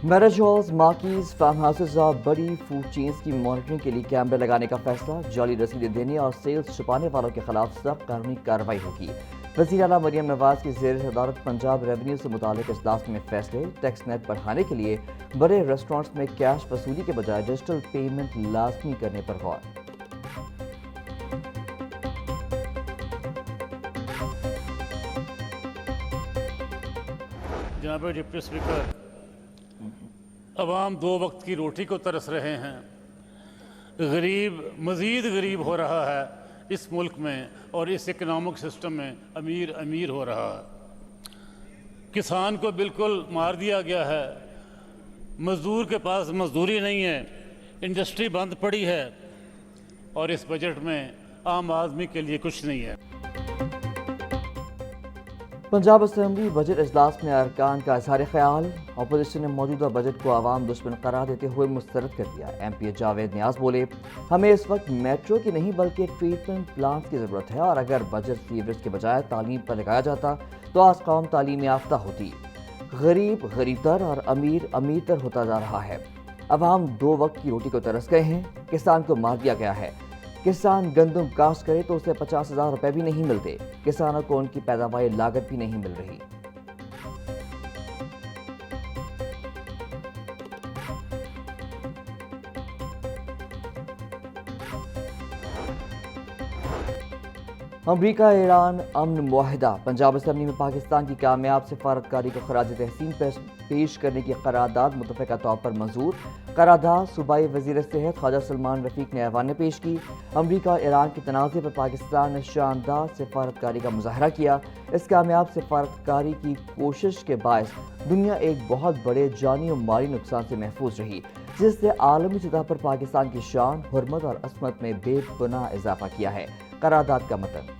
Marriage halls, مارکیز، form houses اور بڑی food chains کی مانیٹرنگ کے لیے کیمرے لگانے کا فیصلہ، جعلی رسیدیں دینے اور سیلز چھپانے والوں کے خلاف سخت قانونی کارروائی ہوگی۔ وزیر اعلیٰ مریم نواز کی زیر صدارت پنجاب ریونیو سے متعلق اجلاس میں فیصلے، ٹیکس نیٹ بڑھانے کے لیے بڑے ریسٹورانٹس میں کیش وصولی کے بجائے ڈیجیٹل پیمنٹ لازمی کرنے پر غور۔ جناب ڈپٹی اسپیکر، عوام دو وقت کی روٹی کو ترس رہے ہیں۔ غریب مزید غریب ہو رہا ہے اس ملک میں، اور اس اکنامک سسٹم میں امیر امیر ہو رہا ہے۔ کسان کو بالکل مار دیا گیا ہے، مزدور کے پاس مزدوری نہیں ہے، انڈسٹری بند پڑی ہے، اور اس بجٹ میں عام آدمی کے لیے کچھ نہیں ہے۔ پنجاب اسمبلی بجٹ اجلاس میں ارکان کا اظہار خیال، اپوزیشن نے موجودہ بجٹ کو عوام دشمن قرار دیتے ہوئے مسترد کر دیا۔ ایم پی جاوید نیاز بولے، ہمیں اس وقت میٹرو کی نہیں بلکہ ٹریٹمنٹ پلانٹ کی ضرورت ہے، اور اگر بجٹ سیوریج کے بجائے تعلیم پر لگایا جاتا تو آج قوم تعلیم یافتہ ہوتی۔ غریب غریب تر اور امیر امیر تر ہوتا جا رہا ہے۔ عوام دو وقت کی روٹی کو ترس گئے ہیں۔ کسان کو مار دیا گیا ہے۔ کسان گندم کاشت کرے تو اسے 50,000 روپے بھی نہیں ملتے۔ کسانوں کو ان کی پیداواری لاگت بھی نہیں مل رہی۔ امریکہ ایران امن معاہدہ، پنجاب اسمبلی میں پاکستان کی کامیاب سفارتکاری کو خراج تحسین پیش کرنے کی قرارداد متفقہ طور پر منظور۔ قرارداد صوبائی وزیر صحت خواجہ سلمان رفیق نے ایوان میں پیش کی۔ امریکہ اور ایران کے تنازع پر پاکستان نے شاندار سفارتکاری کا مظاہرہ کیا۔ اس کامیاب سفارتکاری کی کوشش کے باعث دنیا ایک بہت بڑے جانی و مالی نقصان سے محفوظ رہی، جس سے عالمی سطح پر پاکستان کی شان، حرمت اور عظمت میں بے پناہ اضافہ کیا ہے۔ قرارداد کا متن۔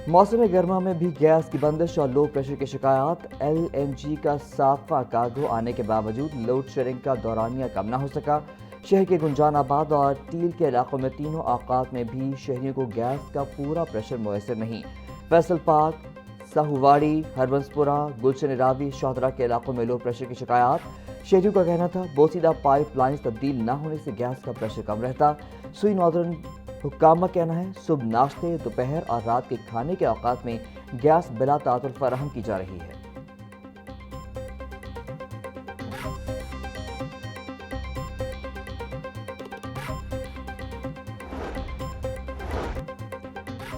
موسم گرما میں بھی گیس کی بندش اور لو پریشر کی شکایات، ایل این جی کا صافہ کارگو آنے کے باوجود لوڈ شیڈنگ کا دورانیہ کم نہ ہو سکا۔ شہر کے گنجان آباد اور ٹیل کے علاقوں میں تینوں اوقات میں بھی شہریوں کو گیس کا پورا پریشر میسر نہیں۔ فیصل پاک، ساہوواڑی، ہربنسپورہ، گلشن راوی، شاہدرہ کے علاقوں میں لو پریشر کی شکایات۔ شہریوں کا کہنا تھا بوسیدہ پائپ لائنز تبدیل نہ ہونے سے گیس کا پریشر کم رہتا۔ سوئی ناردرن حکام کا کہنا ہے صبح ناشتے، دوپہر اور رات کے کھانے کے اوقات میں گیس بلا تعطل فراہم کی جا رہی ہے۔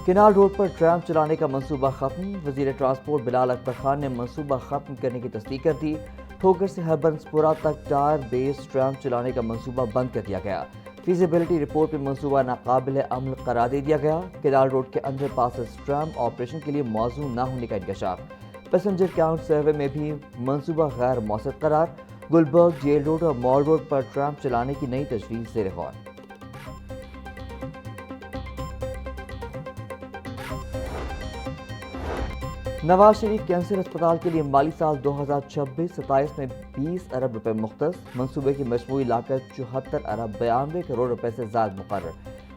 کنال روڈ پر ٹرام چلانے کا منصوبہ ختم، وزیر ٹرانسپورٹ بلال اکبر خان نے منصوبہ ختم کرنے کی تصدیق کر دی۔ ٹھوکر سے ہربنسپورہ تک ٹائر بیس ٹرام چلانے کا منصوبہ بند کر دیا گیا۔ فیزیبلٹی رپورٹ میں منصوبہ ناقابل عمل قرار دے دیا گیا۔ کنال روڈ کے انڈر پاسز ٹرام آپریشن کے لیے موزوں نہ ہونے کا انکشاف۔ پیسنجر کاؤنٹ سروے میں بھی منصوبہ غیر مؤثر قرار۔ گلبرگ، جیل روڈ اور مال روڈ پر ٹرام چلانے کی نئی تجویز زیر غور۔ نواز شریف کینسر اسپتال کے لیے مالی سال 2026-27 میں 20 ارب روپے مختص، منصوبے کی مجموعی لاگت 74 ارب 92 کروڑ روپے سے زائد مقرر۔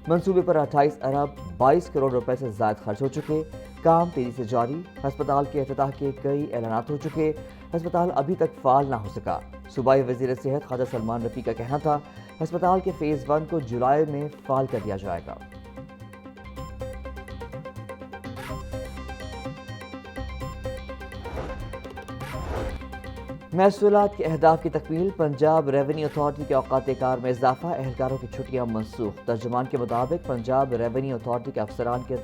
منصوبے پر 28 ارب 22 کروڑ روپے سے زائد خرچ ہو چکے، کام تیزی سے جاری۔ ہسپتال کے افتتاح کے کئی اعلانات ہو چکے، ہسپتال ابھی تک فعال نہ ہو سکا۔ صوبائی وزیر صحت خواجہ سلمان رفیق کا کہنا تھا ہسپتال کے فیز 1 کو جولائی میں فعال کر دیا جائے گا۔ محصولات کے اہداف کی تکمیل، پنجاب ریونیو اتھارٹی کے اوقات کار میں اضافہ، اہلکاروں کی چھٹیاں منسوخ۔ ترجمان کے مطابق پنجاب ریونیو اتھارٹی کے افسران کے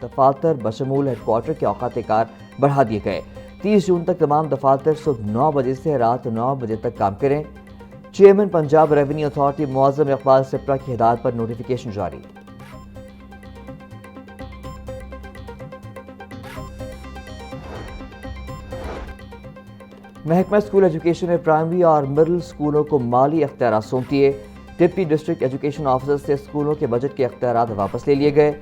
دفاتر بشمول ہیڈ کوارٹر کے اوقات کار بڑھا دیے گئے۔ 30 جون تک تمام دفاتر صبح 9 بجے سے رات 9 بجے تک کام کریں۔ چیئرمین پنجاب ریونیو اتھارٹی معظم اقبال سپرا کی ہدایت پر نوٹیفیکیشن جاری۔ محکمہ اسکول ایجوکیشن نے پرائمری اور مڈل اسکولوں کو مالی اختیارات سونپ دیے۔ ڈپٹی ڈسٹرکٹ ایجوکیشن آفیسر سے اسکولوں کے بجٹ کے اختیارات واپس لے لیے گئے۔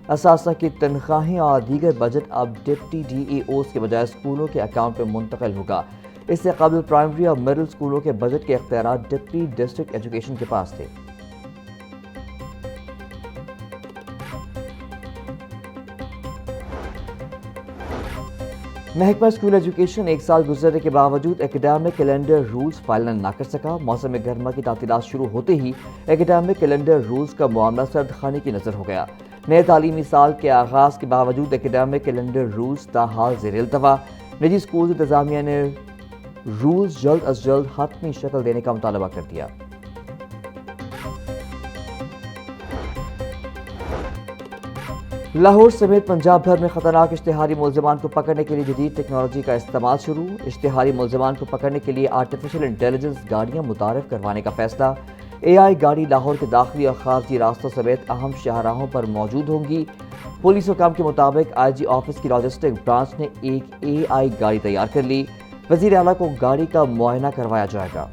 اساتذہ کی تنخواہیں اور دیگر بجٹ اب ڈپٹی ڈی ای اوز کے بجائے اسکولوں کے اکاؤنٹ میں منتقل ہوگا۔ اس سے قبل پرائمری اور مڈل اسکولوں کے بجٹ کے اختیارات ڈپٹی ڈسٹرکٹ ایجوکیشن کے پاس تھے۔ محکمہ اسکول ایجوکیشن 1 سال گزرنے کے باوجود ایکڈیمک کیلنڈر رولز فائنل نہ کر سکا۔ موسم گرما کی تعطیلات شروع ہوتے ہی ایکڈیمک کیلنڈر رولز کا معاملہ سرد خانے کی نظر ہو گیا۔ نئے تعلیمی سال کے آغاز کے باوجود ایکڈیمک کیلنڈر رولز تاحال زیر التوا۔ نجی اسکول انتظامیہ نے رولز جلد از جلد حتمی شکل دینے کا مطالبہ کر دیا۔ لاہور سمیت پنجاب بھر میں خطرناک اشتہاری ملزمان کو پکڑنے کے لیے جدید ٹیکنالوجی کا استعمال شروع۔ اشتہاری ملزمان کو پکڑنے کے لیے آرٹیفیشل انٹیلیجنس گاڑیاں متعارف کروانے کا فیصلہ۔ AI گاڑی لاہور کے داخلی اور خارجی راستوں سمیت اہم شاہراہوں پر موجود ہوں گی۔ پولیس حکام کے مطابق IG آفس کی لاجسٹک برانچ نے ایک AI گاڑی تیار کر لی۔ وزیر اعلیٰ کو گاڑی کا معائنہ کروایا جائے گا۔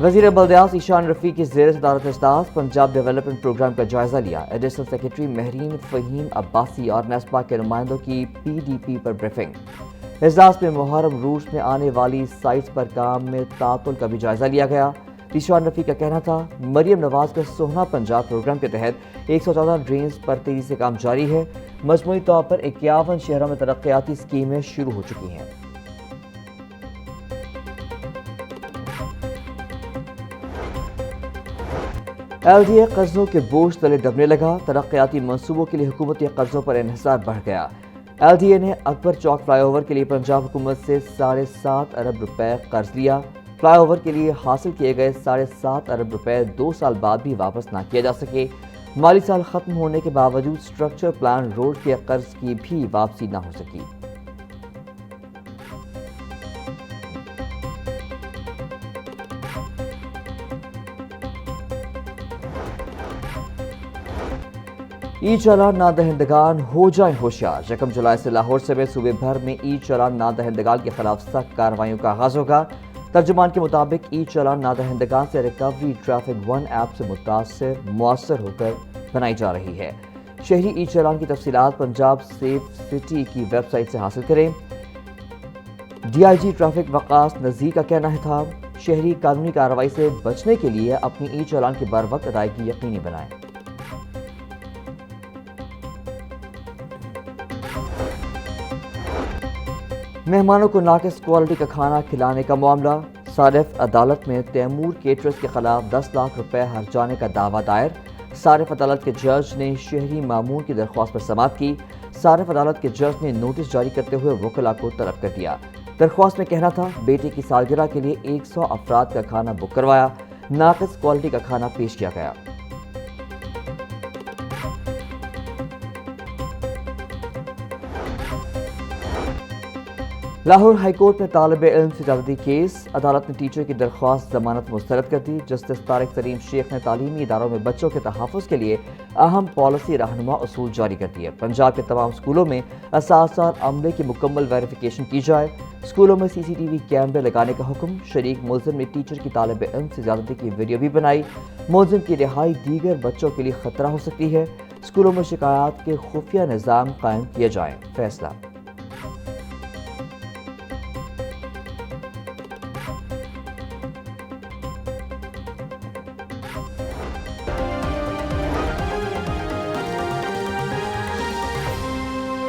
وزیر بلدیات ایشان رفیع کی زیر صدارت اجلاس پنجاب ڈیولپمنٹ پروگرام کا جائزہ لیا۔ ایڈیشنل سیکرٹری مہرین فہیم عباسی اور نیسپا کے نمائندوں کی PDP پر بریفنگ۔ اجلاس میں محرم روٹ میں آنے والی سائٹس پر کام میں تعطل کا بھی جائزہ لیا گیا۔ ایشان رفیع کا کہنا تھا مریم نواز کا سوہنا پنجاب پروگرام کے تحت 114 ڈرینز پر تیزی سے کام جاری ہے۔ مجموعی طور پر 51 شہروں میں ترقیاتی اسکیمیں شروع ہو چکی ہیں۔ LDA قرضوں کے بوجھ تلے دبنے لگا۔ ترقیاتی منصوبوں کے لیے حکومتی قرضوں پر انحصار بڑھ گیا۔ LDA نے اکبر چوک فلائی اوور کے لیے پنجاب حکومت سے 7.5 ارب روپے قرض لیا۔ فلائی اوور کے لیے حاصل کیے گئے 7.5 ارب روپے 2 سال بعد بھی واپس نہ کیا جا سکے۔ مالی سال ختم ہونے کے باوجود سٹرکچر پلان روڈ کے قرض کی بھی واپسی نہ ہو سکی۔ ای چالان نہ دہندگان ہو جائیں ہوشیار۔ 1 جولائی سے لاہور سمیت صوبے بھر میں ای چالان نہ دہندگان کے خلاف سخت کارروائیوں کا آغاز ہوگا۔ ترجمان کے مطابق ای چالان نہ دہندگان سے ریکوری ٹریفک 1 ایپ سے مؤثر ہو کر بنائی جا رہی ہے۔ شہری ای چالان کی تفصیلات پنجاب سیف سٹی کی ویب سائٹ سے حاصل کریں۔ DIG ٹریفک وقاص نذیر کا کہنا تھا شہری قانونی کارروائی سے بچنے کے لیے اپنی ای چالان کی بر وقت ادائیگی یقینی بنائیں۔ مہمانوں کو ناقص کوالٹی کا کھانا کھلانے کا معاملہ۔ صارف عدالت میں تیمور کیٹرز کے خلاف 10 لاکھ روپے ہرجانے کا دعویٰ دائر۔ صارف عدالت کے جج نے شہری مامون کی درخواست پر سماعت کی۔ صارف عدالت کے جج نے نوٹس جاری کرتے ہوئے وکلاء کو طلب کر دیا۔ درخواست میں کہنا تھا بیٹے کی سالگرہ کے لیے 100 افراد کا کھانا بک کروایا، ناقص کوالٹی کا کھانا پیش کیا گیا۔ لاہور ہائی کورٹ میں طالب علم سے زیادتی کیس۔ عدالت نے ٹیچر کی درخواست ضمانت مسترد کر دی۔ جسٹس طارق سلیم شیخ نے تعلیمی اداروں میں بچوں کے تحفظ کے لیے اہم پالیسی رہنما اصول جاری کر دیے۔ پنجاب کے تمام اسکولوں میں اساتذہ اور عملے کی مکمل ویریفیکیشن کی جائے۔ اسکولوں میں CCTV کیمرے لگانے کا حکم۔ شریک ملزم نے ٹیچر کی طالب علم سے زیادتی کی ویڈیو بھی بنائی۔ ملزم کی رہائی دیگر بچوں کے لیے خطرہ ہو سکتی ہے۔ اسکولوں میں شکایات کے خفیہ نظام قائم کیے جائیں۔ فیصلہ